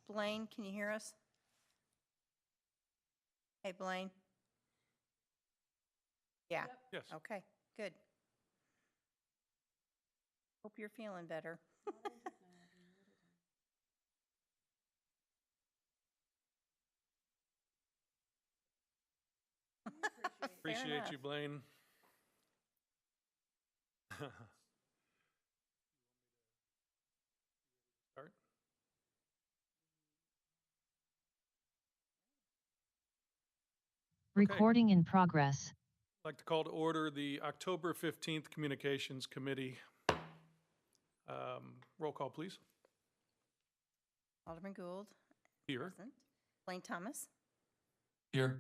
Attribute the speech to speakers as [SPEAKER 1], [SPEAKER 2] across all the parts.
[SPEAKER 1] Blaine, can you hear us? Hey, Blaine? Yeah,
[SPEAKER 2] Yes.
[SPEAKER 1] okay, good. Hope you're feeling better.
[SPEAKER 2] Appreciate you, Blaine. Start.
[SPEAKER 3] Recording in progress.
[SPEAKER 2] I'd like to call to order the October 15th Communications Committee. Roll call, please.
[SPEAKER 1] Alderman Gould,
[SPEAKER 2] Here.
[SPEAKER 1] present. Blaine Thomas.
[SPEAKER 4] Here.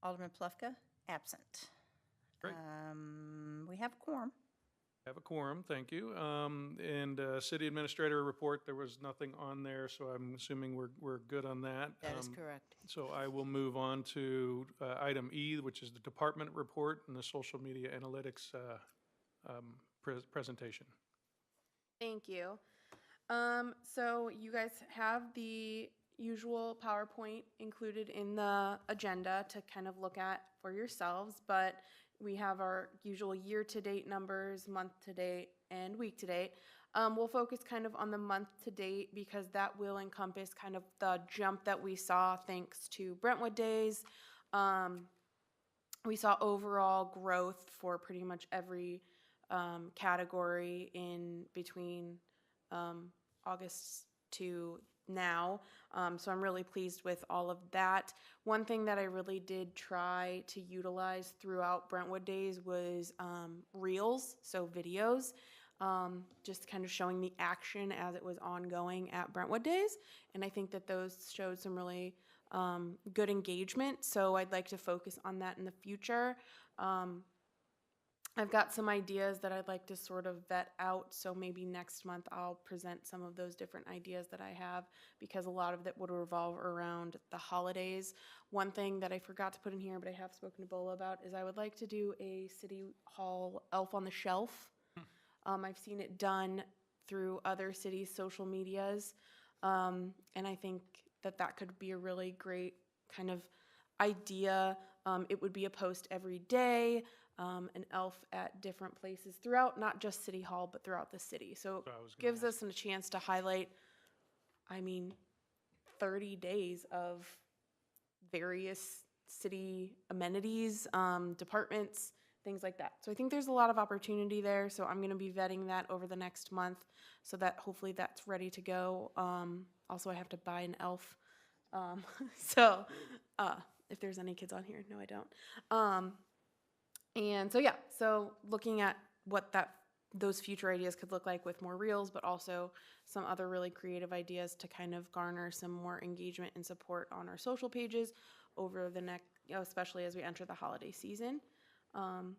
[SPEAKER 1] Alderman Plufka, absent.
[SPEAKER 2] Great.
[SPEAKER 1] We have a quorum.
[SPEAKER 2] Have a quorum, thank you. And City Administrator report, there was nothing on there, so I'm assuming we're good on that.
[SPEAKER 1] That is correct.
[SPEAKER 2] So I will move on to item E, which is the department report and the social media analytics presentation.
[SPEAKER 5] Thank you. So you guys have the usual PowerPoint included in the agenda to kind of look at for yourselves, but we have our usual year-to-date numbers, month-to-date, and week-to-date. We'll focus kind of on the month-to-date because that will encompass kind of the jump that we saw thanks to Brentwood Days. We saw overall growth for pretty much every category in between August to now. So I'm really pleased with all of that. One thing that I really did try to utilize throughout Brentwood Days was reels, so videos, just kind of showing the action as it was ongoing at Brentwood Days. And I think that those showed some really good engagement. So I'd like to focus on that in the future. I've got some ideas that I'd like to sort of vet out, so maybe next month I'll present some of those different ideas that I have, because a lot of that would revolve around the holidays. One thing that I forgot to put in here, but I have spoken to Bola about, is I would like to do a City Hall Elf on the Shelf. I've seen it done through other cities' social medias, and I think that that could be a really great kind of idea. It would be a post every day. An elf at different places throughout, not just City Hall, but throughout the city. So it gives us a chance to highlight, 30 days of various city amenities, departments, things like that. So I think there's a lot of opportunity there. So I'm going to be vetting that over the next month so that hopefully that's ready to go. Also, I have to buy an elf. So if there's any kids on here, no, I don't. And so, yeah, so looking at what those future ideas could look like with more reels, but also some other really creative ideas to kind of garner some more engagement and support on our social pages over the next, especially as we enter the holiday season. And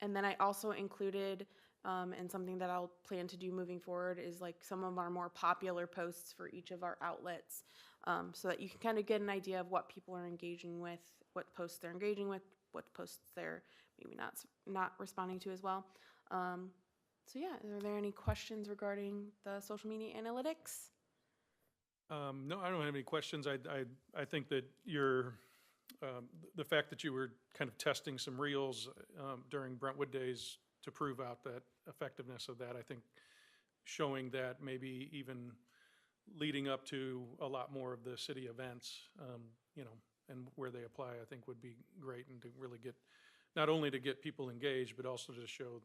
[SPEAKER 5] then I also included, and something that I'll plan to do moving forward, is like some of our more popular posts for each of our outlets, so that you can kind of get an idea of what people are engaging with, what posts they're engaging with, what posts they're maybe not responding to as well. So yeah, are there any questions regarding the social media analytics?
[SPEAKER 2] No, I don't have any questions. I think that the fact that you were kind of testing some reels during Brentwood Days to prove out that effectiveness of that, I think showing that maybe even leading up to a lot more of the city events, and where they apply, I think would be great, and to really get, not only to get people engaged, but also to show,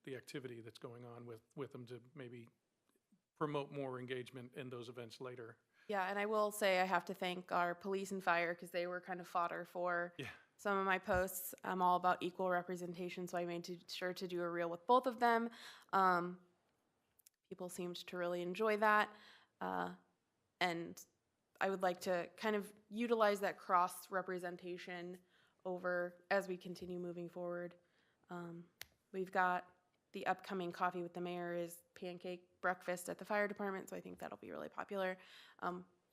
[SPEAKER 2] the activity that's going on with them, to maybe promote more engagement in those events later.
[SPEAKER 5] Yeah, and I will say I have to thank our police and fire, because they were kind of fodder for some of my posts. I'm all about equal representation, so I made sure to do a reel with both of them. People seemed to really enjoy that, and I would like to kind of utilize that cross-representation over as we continue moving forward. We've got the upcoming Coffee with the Mayor is pancake breakfast at the fire department, so I think that'll be really popular.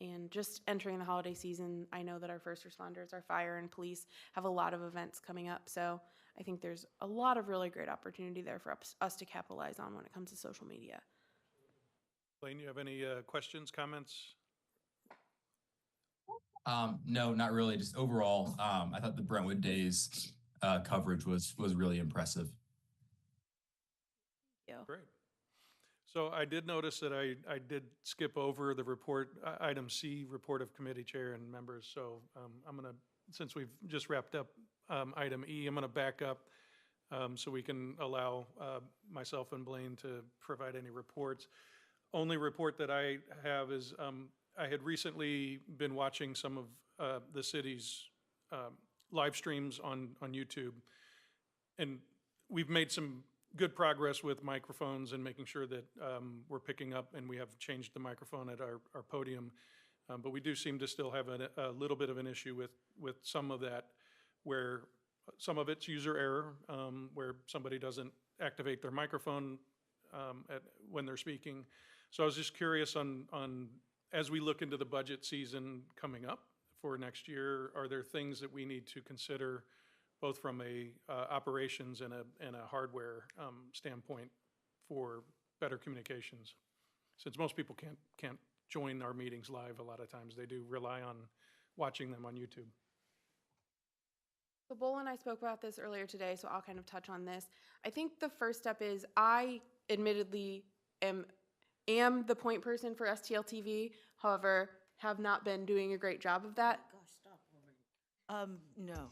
[SPEAKER 5] And just entering the holiday season, I know that our first responders, our fire and police, have a lot of events coming up, so I think there's a lot of really great opportunity there for us to capitalize on when it comes to social media.
[SPEAKER 2] Blaine, you have any questions, comments,
[SPEAKER 3] No, not really. Just overall, I thought the Brentwood Days coverage was really impressive.
[SPEAKER 2] Great. So I did notice that I did skip over the report, item C, report of committee chair and members. So I'm going to, since we've just wrapped up item E, I'm going to back up so we can allow myself and Blaine to provide any reports. Only report that I have is I had recently been watching some of the city's live streams on YouTube, and we've made some good progress with microphones and making sure that we're picking up, and we have changed the microphone at our podium. But we do seem to still have a little bit of an issue with some of that, where some of it's user error, where somebody doesn't activate their microphone when they're speaking. So I was just curious on as we look into the budget season coming up for next year, are there things that we need to consider both from a operations and a hardware standpoint for better communications? Since most people can't join our meetings live, a lot of times they do rely on watching them on YouTube.
[SPEAKER 5] So Bowl and I spoke about this earlier today, so I'll kind of touch on this. I think the first step is I admittedly am the point person for STL TV, however, have not been doing a great job of that.
[SPEAKER 4] Gosh, stop already. No.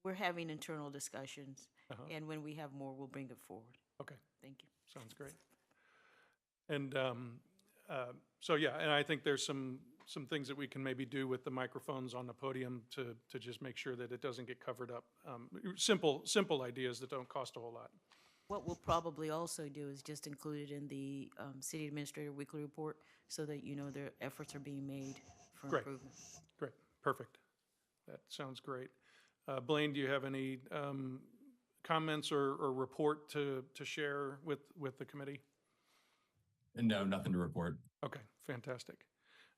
[SPEAKER 4] We're having internal discussions, and when we have more, we'll bring it forward.
[SPEAKER 2] Okay,
[SPEAKER 4] Thank you.
[SPEAKER 2] sounds great. And so, yeah, and I think there's some things that we can maybe do with the microphones on the podium to just make sure that it doesn't get covered up. Simple ideas that don't cost a whole lot.
[SPEAKER 4] What we'll probably also do is just include it in the city administrator weekly report so that you know their efforts are being made for
[SPEAKER 2] Great.
[SPEAKER 4] improvement.
[SPEAKER 2] Great, perfect. That sounds great. Blaine, do you have any comments or report to share with the committee?
[SPEAKER 3] No, nothing to report.
[SPEAKER 2] Okay, fantastic.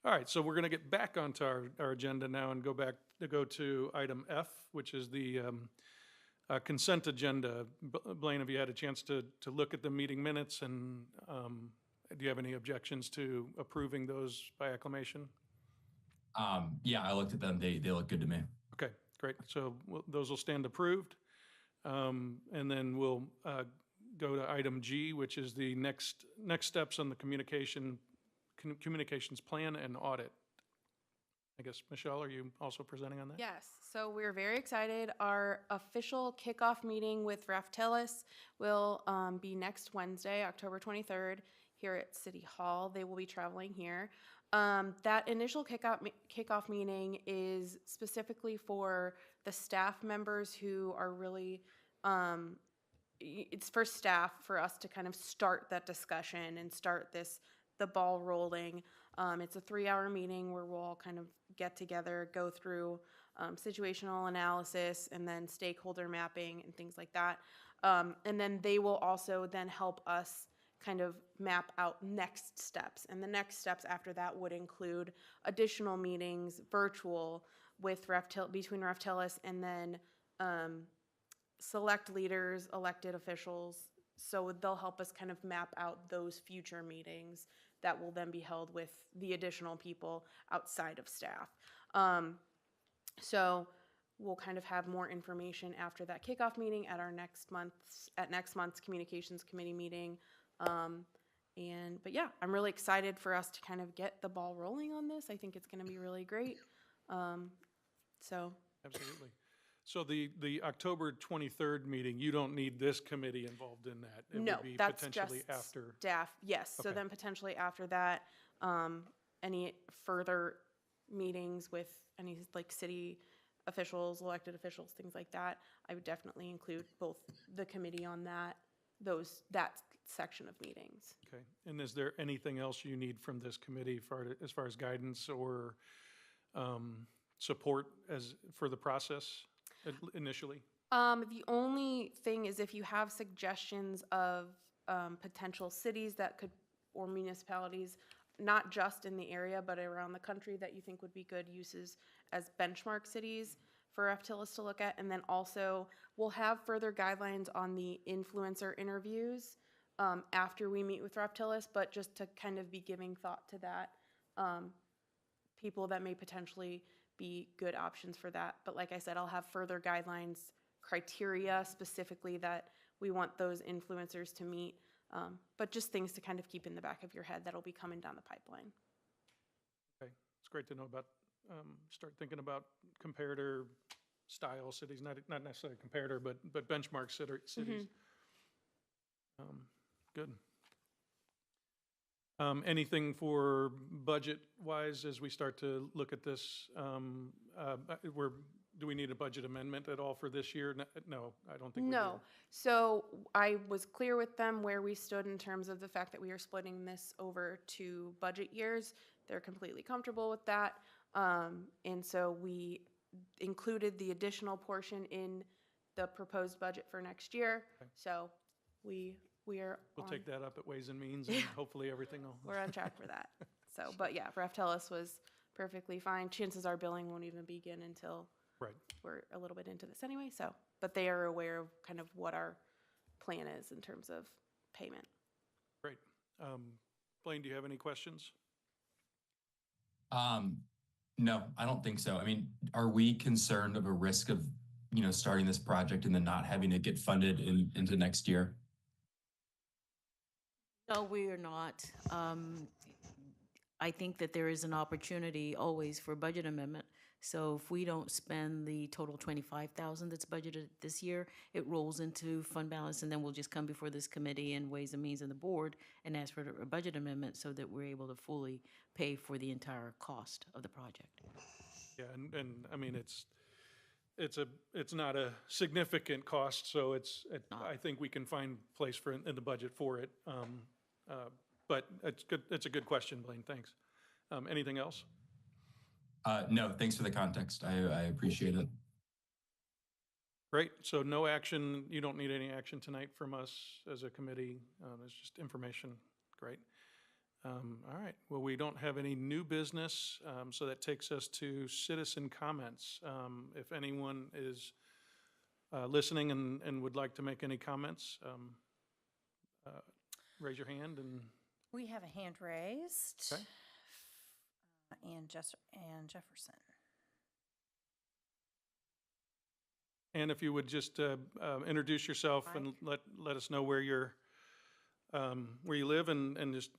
[SPEAKER 2] All right, so we're going to get back onto our agenda now and go to item F, which is the consent agenda. Blaine, have you had a chance to look at the meeting minutes, and do you have any objections to approving those by acclamation?
[SPEAKER 3] Yeah, I looked at them. They look good to me.
[SPEAKER 2] Okay, great. So those will stand approved. And then we'll go to item G, which is the next steps on the communications plan and audit. I guess, Michelle, are you also presenting on that?
[SPEAKER 5] Yes, so we're very excited. Our official kickoff meeting with Raftellus will be next Wednesday, October 23rd, here at City Hall. They will be traveling here. That initial kickoff meeting is specifically for the staff members who are really, it's for staff, for us to kind of start that discussion and start the ball rolling. It's a 3-hour meeting where we'll all kind of get together, go through situational analysis and then stakeholder mapping and things like that. And then they will also then help us kind of map out next steps. And the next steps after that would include additional meetings, virtual, with between Raftellus and then select leaders, elected officials. So they'll help us kind of map out those future meetings that will then be held with the additional people outside of staff. So we'll kind of have more information after that kickoff meeting at next month's communications committee meeting. But yeah, I'm really excited for us to kind of get the ball rolling on this. I think it's going to be really great.
[SPEAKER 2] Absolutely. So the October 23rd meeting, you don't need this committee involved in that? It
[SPEAKER 5] No,
[SPEAKER 2] would be
[SPEAKER 5] that's
[SPEAKER 2] potentially
[SPEAKER 5] just
[SPEAKER 2] after.
[SPEAKER 5] staff. Yes, so
[SPEAKER 2] Okay.
[SPEAKER 5] then potentially after that, any further meetings with any like city officials, elected officials, things like that, I would definitely include both the committee on that section of meetings.
[SPEAKER 2] Okay. And is there anything else you need from this committee as far as guidance or support for the process initially?
[SPEAKER 5] The only thing is if you have suggestions of potential cities that could, or municipalities, not just in the area, but around the country that you think would be good uses as benchmark cities for Raftellus to look at. And then also we'll have further guidelines on the influencer interviews after we meet with Raftellus, but just to kind of be giving thought to that people that may potentially be good options for that. But like I said, I'll have further guidelines, criteria specifically that we want those influencers to meet. But just things to kind of keep in the back of your head that'll be coming down the pipeline.
[SPEAKER 2] Okay, it's great to know about, start thinking about comparator style cities, not necessarily comparator, but benchmark cities. Good. Anything for budget-wise as we start to look at this? Do we need a budget amendment at all for this year? No, I don't think we do.
[SPEAKER 5] No. So I was clear with them where we stood in terms of the fact that we are splitting this over 2 budget years. They're completely comfortable with that. And so we included the additional portion in the proposed budget for next year.
[SPEAKER 2] Okay.
[SPEAKER 5] So we are
[SPEAKER 2] We'll
[SPEAKER 5] on,
[SPEAKER 2] take that up at Ways and Means, and hopefully everything will.
[SPEAKER 5] we're on track for that. So, but yeah, Raftellus was perfectly fine. Chances are billing won't even begin until
[SPEAKER 2] Right.
[SPEAKER 5] we're a little bit into this anyway. So, but they are aware of kind of what our plan is in terms of payment.
[SPEAKER 2] Great. Blaine, do you have any questions?
[SPEAKER 3] No, I don't think so. I mean, are we concerned of a risk of, starting this project and then not having it get funded into next year?
[SPEAKER 4] No, we are not. I think that there is an opportunity always for budget amendment. So if we don't spend the total 25,000 that's budgeted this year, it rolls into fund balance, and then we'll just come before this committee and Ways and Means and the board and ask for a budget amendment so that we're able to fully pay for the entire cost of the project.
[SPEAKER 2] Yeah, and I mean, it's not a significant cost, so I think we can find place for in the budget for it. But it's good. It's a good question, Blaine. Thanks. Anything else?
[SPEAKER 3] No, thanks for the context. I appreciate it.
[SPEAKER 2] Great. So no action. You don't need any action tonight from us as a committee. It's just information. Great. All right. Well, we don't have any new business, so that takes us to citizen comments. If anyone is listening and would like to make any comments, raise your hand. And
[SPEAKER 1] We have a hand raised.
[SPEAKER 2] Okay.
[SPEAKER 1] And Jefferson.
[SPEAKER 2] And if you would just introduce yourself and let us know where you live, and just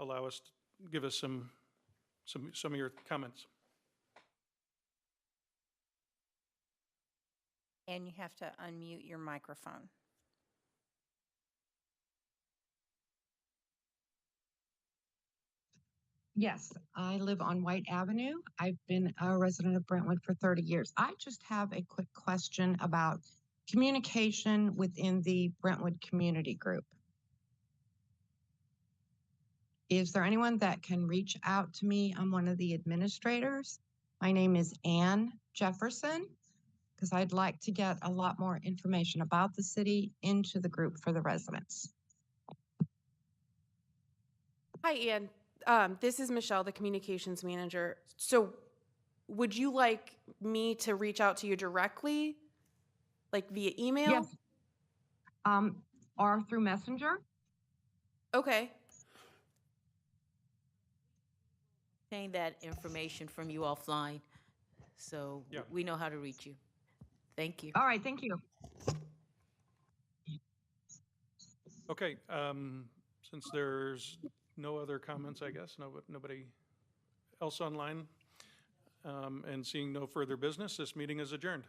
[SPEAKER 2] allow us to give us some of your comments.
[SPEAKER 1] And you have to unmute your microphone.
[SPEAKER 6] Yes, I live on White Avenue. I've been a resident of Brentwood for 30 years. I just have a quick question about communication within the Brentwood community group. Is there anyone that can reach out to me? I'm one of the administrators. My name is Ann Jefferson, because I'd like to get a lot more information about the city into the group for the residents.
[SPEAKER 5] Hi, Ann. This is Michelle, the communications manager. So would you like me to reach out to you directly, like via email?
[SPEAKER 6] Yes. Or through Messenger?
[SPEAKER 5] Okay.
[SPEAKER 4] Obtain that information from you offline, so
[SPEAKER 2] Yeah.
[SPEAKER 4] we know how to reach you. Thank you.
[SPEAKER 6] All right, thank you.
[SPEAKER 2] Okay. Since there's no other comments, I guess, nobody else online, and seeing no further business, this meeting is adjourned.